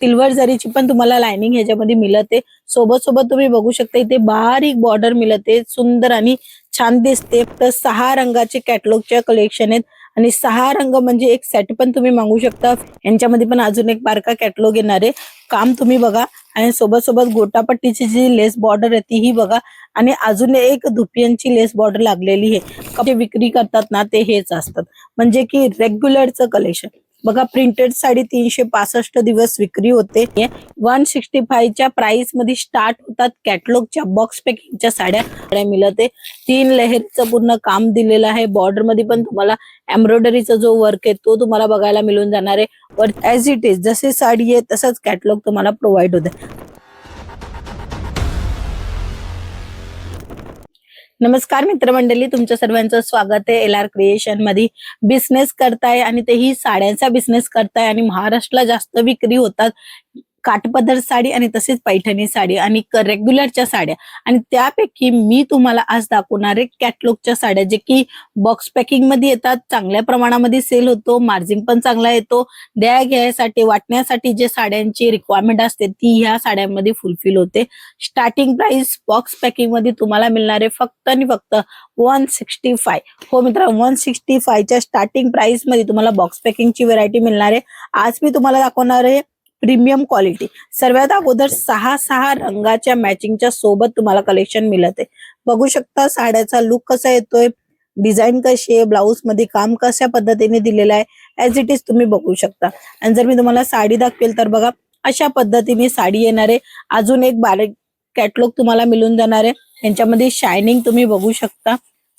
Silver जरीची पण तुम्हाला lining ह्याच्यामध्ये मिळते। सोबत सोबत तुम्ही बघू शकता इथे बारीक बॉर्डर मिळते, सुंदर आणि छान दिसते। तर 6 रंगाचे कॅटलॉगचे कलेक्शन आहेत आणि 6 रंग म्हणजे एक सेट पण तुम्ही मागू शकता। यांच्यामध्ये पण अजून एक बारका कॅटलॉग येणार आहे, काम तुम्ही बघा। आणि सोबत सोबत गोटापट्टीची जी लेस बॉर्डर आहे तीही बघा आणि अजून एक धुपियांची लेस बॉर्डर लागलेली आहे। कपडे विक्री करतात ना ते हेच असतात, म्हणजे की रेग्युलरचं कलेक्शन बघा। प्रिंटेड साडी 365 दिवस विक्री होते। 165 च्या प्राइस मध्ये स्टार्ट होतात कॅटलॉगच्या बॉक्स पॅकिंगच्या साड्या मिळते। 3 लेहरचं पूर्ण काम दिलेलं आहे। बॉर्डर मध्ये पण तुम्हाला एम्ब्रॉयडरीचा जो वर्क आहे तो तुम्हाला बघायला मिळून जाणार आहे। वर ऍज इट इज जसे साडी आहे तसंच कॅटलॉग तुम्हाला प्रोव्हाइड होते। नमस्कार मित्रमंडळी, तुमच्या सर्वांचं स्वागत आहे एलआर क्रिएशन मध्ये। बिझनेस करताय आणि तेही साड्यांचा बिझनेस करताय आणि महाराष्ट्राला जास्त विक्री होतात काठपदर साडी आणि तसेच पैठणी साडी आणि रेग्युलरच्या साड्या। आणि त्यापैकी मी तुम्हाला आज दाखवणार आहे कॅटलॉगच्या साड्या, जे की बॉक्स पॅकिंग मध्ये येतात, चांगल्या प्रमाणामध्ये सेल होतो, मार्जिन पण चांगला येतो। द्या घ्यायसाठी वाटण्यासाठी जे साड्यांची रिक्वायरमेंट असते ती ह्या साड्यांमध्ये फुलफिल होते। स्टार्टिंग प्राइस बॉक्स पॅकिंग मध्ये तुम्हाला मिळणार आहे फक्त आणि फक्त 165। हो मित्र, 165 च्या स्टार्टिंग प्राइस मध्ये तुम्हाला बॉक्स पॅकिंगची व्हरायटी मिळणार आहे। आज मी तुम्हाला दाखवणार आहे प्रीमियम क्वालिटी। सर्वात अगोदर 6 रंगाच्या मॅचिंगच्या सोबत तुम्हाला कलेक्शन मिळते। बघू शकता साड्याचा लुक कसा येतोय, डिझाईन कशी आहे, ब्लाउज मध्ये काम कशा पद्धतीने दिलेलं आहे ऍज इट इज तुम्ही बघू शकता। आणि जर मी तुम्हाला साडी दाखवेल तर बघा अशा पद्धतीने साडी येणार आहे। अजून एक बारीक कॅटलॉग तुम्हाला मिळून जाणार आहे। यांच्यामध्ये शायनिंग तुम्ही बघू शकता,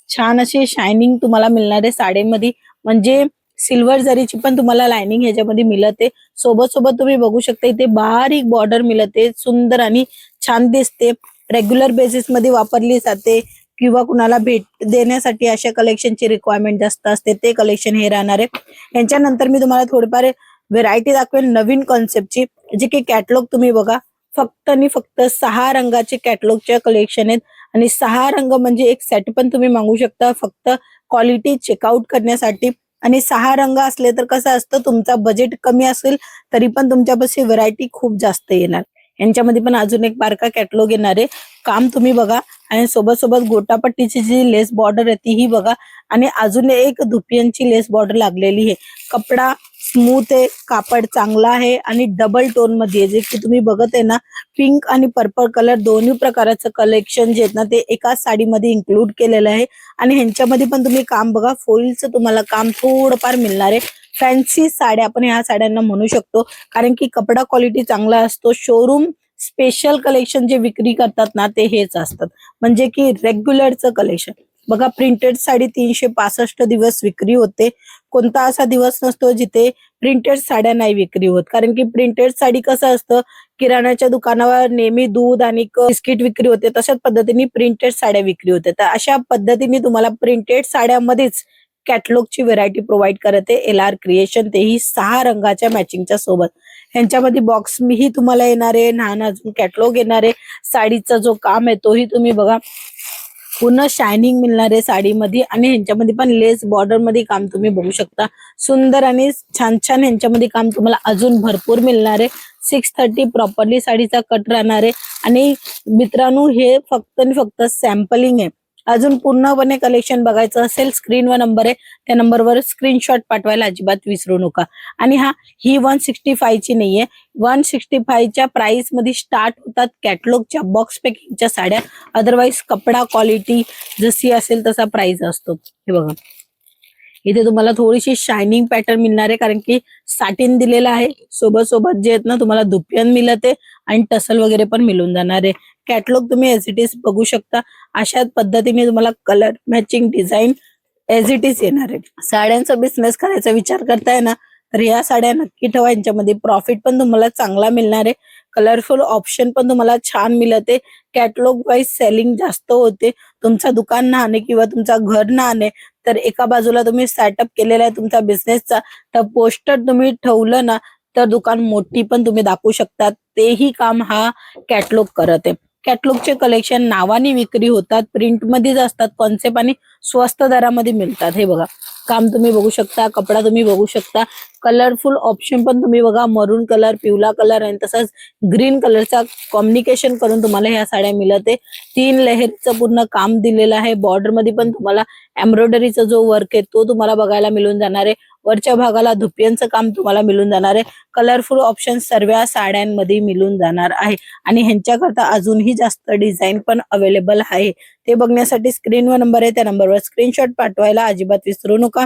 छान अशी शायनिंग तुम्हाला मिळणार आहे साडीमध्ये, म्हणजे सिल्वर जरीची पण तुम्हाला लाइनिंग ह्याच्यामध्ये मिळते। सोबत सोबत तुम्ही बघू शकता इथे बारीक बॉर्डर मिळते, सुंदर आणि छान दिसते। रेग्युलर बेसिस मध्ये वापरली जाते किंवा कुणाला भेट देण्यासाठी अशा कलेक्शनची रिक्वायरमेंट जास्त असते, ते कलेक्शन हे राहणार आहे। यांच्यानंतर मी तुम्हाला थोडीफार व्हेरायटी दाखवेल नवीन कॉन्सेप्टची, जे की कॅटलॉग तुम्ही बघा। फक्त आणि फक्त 6 रंगाचे कॅटलॉगचे कलेक्शन आहेत आणि 6 रंग म्हणजे एक सेट पण तुम्ही मागू शकता, फक्त क्वालिटी चेकआउट करण्यासाठी। आणि 6 रंग असले तर कसं असतं, तुमचा बजेट कमी असेल तरी पण तुमच्यापाशी व्हरायटी खूप जास्त येणार। यांच्यामध्ये पण अजून एक बारका कॅटलॉग येणार आहे, काम तुम्ही बघा। आणि सोबत सोबत गोटापट्टीची जी लेस बॉर्डर आहे तीही बघा आणि अजून एक धुपियांची लेस बॉर्डर लागलेली आहे। कपडा स्मूथ आहे, कापड चांगला आहे आणि डबल टोन मध्ये आहे, जे की तुम्ही बघत आहे ना, पिंक आणि पर्पल कलर दोन्ही प्रकारचं कलेक्शन जे आहेत ना ते एकाच साडीमध्ये इन्क्लूड केलेलं आहे। आणि ह्यांच्यामध्ये पण तुम्ही काम बघा, फोइलचं तुम्हाला काम थोडंफार मिळणार आहे। फॅन्सी साड्या आपण ह्या साड्यांना म्हणू शकतो, कारण की कपडा क्वालिटी चांगला असतो। शोरूम स्पेशल कलेक्शन जे विक्री करतात ना ते हेच असतात, म्हणजे की रेग्युलरचं कलेक्शन बघा। प्रिंटेड साडी 365 दिवस विक्री होते। कोणता असा दिवस नसतो जिथे प्रिंटेड साड्या नाही विक्री होत, कारण की प्रिंटेड साडी कसं असतं, किराणाच्या दुकानावर नेहमी दूध आणि बिस्किट विक्री होते, तशाच पद्धतीने प्रिंटेड साड्या विक्री होते। तर अशा पद्धतीने तुम्हाला प्रिंटेड साड्यामध्येच कॅटलॉगची व्हरायटी प्रोव्हाइड करते एलआर क्रिएशन, तेही 6 रंगाच्या मॅचिंगच्या सोबत। ह्यांच्यामध्ये बॉक्स मीही तुम्हाला येणार आहे, लहान अजून कॅटलॉग येणार आहे। साडीचा जो काम आहे तोही तुम्ही बघा, पूर्ण शायनिंग मिळणार आहे साडीमध्ये। आणि ह्यांच्यामध्ये पण लेस बॉर्डर मध्ये काम तुम्ही बघू शकता, सुंदर आणि छान छान ह्यांच्यामध्ये काम तुम्हाला अजून भरपूर मिळणार आहे। 630 प्रॉपरली साडीचा कट राहणार आहे। आणि मित्रांनो हे फक्त आणि फक्त सॅम्पलिंग आहे, अजून पूर्णपणे कलेक्शन बघायचं असेल स्क्रीनवर नंबर आहे, त्या नंबरवर स्क्रीनशॉट पाठवायला अजिबात विसरू नका। आणि ही 165 ची नाहीये, 165 च्या प्राइस मध्ये स्टार्ट होतात कॅटलॉगच्या बॉक्स पॅकिंगच्या साड्या। अदरवाइज कपडा क्वालिटी जशी असेल तसा प्राइस असतो। हे बघा इथे तुम्हाला थोडीशी शायनिंग पॅटर्न मिळणार आहे, कारण की साटिन दिलेला आहे। सोबत सोबत जे आहेत ना तुम्हाला धुपियन मिळते आणि टसल वगैरे पण मिळून जाणार आहे। कॅटलॉग तुम्ही एज इट इज बघू शकता, अशाच पद्धतीने तुम्हाला colour matching design as it is येणार आहे। साड्यांचा बिझनेस करायचा विचार करताय ना, तर या साड्या नक्की ठेवा, यांच्यामध्ये प्रॉफिट पण तुम्हाला चांगला मिळणार आहे। कलरफुल ऑप्शन पण तुम्हाला छान मिळते। कॅटलॉग वाईज सेलिंग जास्त होते। तुमचा दुकान ना आणे किंवा तुमचा घर ना आणे, तर एका बाजूला तुम्ही सेटअप केलेला आहे तुमचा बिझनेसचा, तर पोस्टर तुम्ही ठेवलं ना तर दुकान मोठी पण तुम्ही दाखवू शकता, तेही काम हा कॅटलॉग करत आहे। कॅटलॉगचे कलेक्शन नावाने विक्री होतात, प्रिंट मध्येच असतात, कॉन्सेप्ट आणि स्वस्त दरामध्ये मिळतात. हे बघा काम तुम्ही बघू शकता, कपडा तुम्ही बघू शकता, कलरफुल ऑप्शन पण तुम्ही बघा, मरून कलर, पिवळा कलर आणि तसंच ग्रीन कलरचा कॉम्बिनेशन करून तुम्हाला ह्या साड्या मिळत आहे. 3 लेहरचं पूर्ण काम दिलेलं आहे. बॉर्डर मध्ये पण तुम्हाला एम्ब्रॉयडरीचा जो वर्क आहे तो तुम्हाला बघायला मिळून जाणार आहे. वरच्या भागाला धुपियांचं काम तुम्हाला मिळून जाणार आहे. कलरफुल ऑप्शन सर्व साड्यांमध्ये मिळून जाणार आहे आणि ह्यांच्याकरता अजूनही जास्त डिझाईन पण अवेलेबल आहे. ते बघण्यासाठी स्क्रीनवर नंबर आहे, त्या नंबरवर स्क्रीनशॉट पाठवायला अजिबात विसरू नका.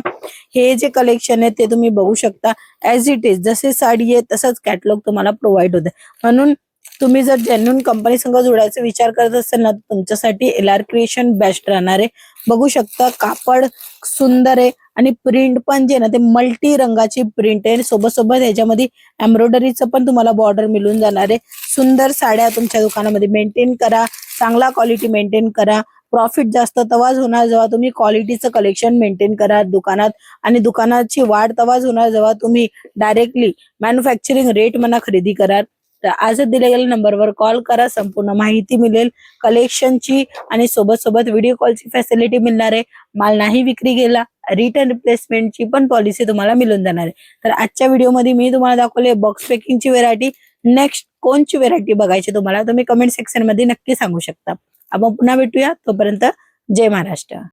हे जे कलेक्शन आहे ते तुम्ही बघू शकता, ऍज इट इज जसे साडी आहे तसंच कॅटलॉग तुम्हाला प्रोव्हाइड होते. म्हणून तुम्ही जर जेन्युइन कंपनी संग जोडायचा विचार करत असाल ना, तुमच्यासाठी LR क्रिएशन बेस्ट राहणार आहे. बघू शकता कापड सुंदर आहे आणि प्रिंट पण जे ना ते मल्टी रंगाची प्रिंट आहे. सोबत सोबत ह्याच्यामध्ये एम्ब्रॉयडरीचं पण तुम्हाला बॉर्डर मिळून जाणार आहे. सुंदर साड्या तुमच्या दुकानामध्ये मेंटेन करा, चांगला क्वालिटी मेंटेन करा. प्रॉफिट जास्त तवाच होणार जेव्हा तुम्ही क्वालिटीचं कलेक्शन मेंटेन करा दुकानात, आणि दुकानाची वाढ तवाच होणार जेव्हा तुम्ही डायरेक्टली मॅन्युफॅक्चरिंग रेट म्हणा खरेदी करा. तर आजच दिल्या गेलेल्या नंबरवर कॉल करा, संपूर्ण माहिती मिळेल कलेक्शनची आणि सोबत सोबत व्हिडिओ कॉलची फॅसिलिटी मिळणार आहे. माल नाही विक्री गेला, रिटर्न रिप्लेसमेंटची पण पॉलिसी तुम्हाला मिळून जाणार आहे. तर आजच्या व्हिडिओमध्ये मी तुम्हाला दाखवले बॉक्स पॅकिंगची व्हेरायटी. नेक्स्ट कोणची व्हेरायटी बघायची तुम्हाला तुम्ही कमेंट सेक्शन मध्ये नक्की सांगू शकता. आपण पुन्हा भेटूया, तोपर्यंत जय महाराष्ट्र.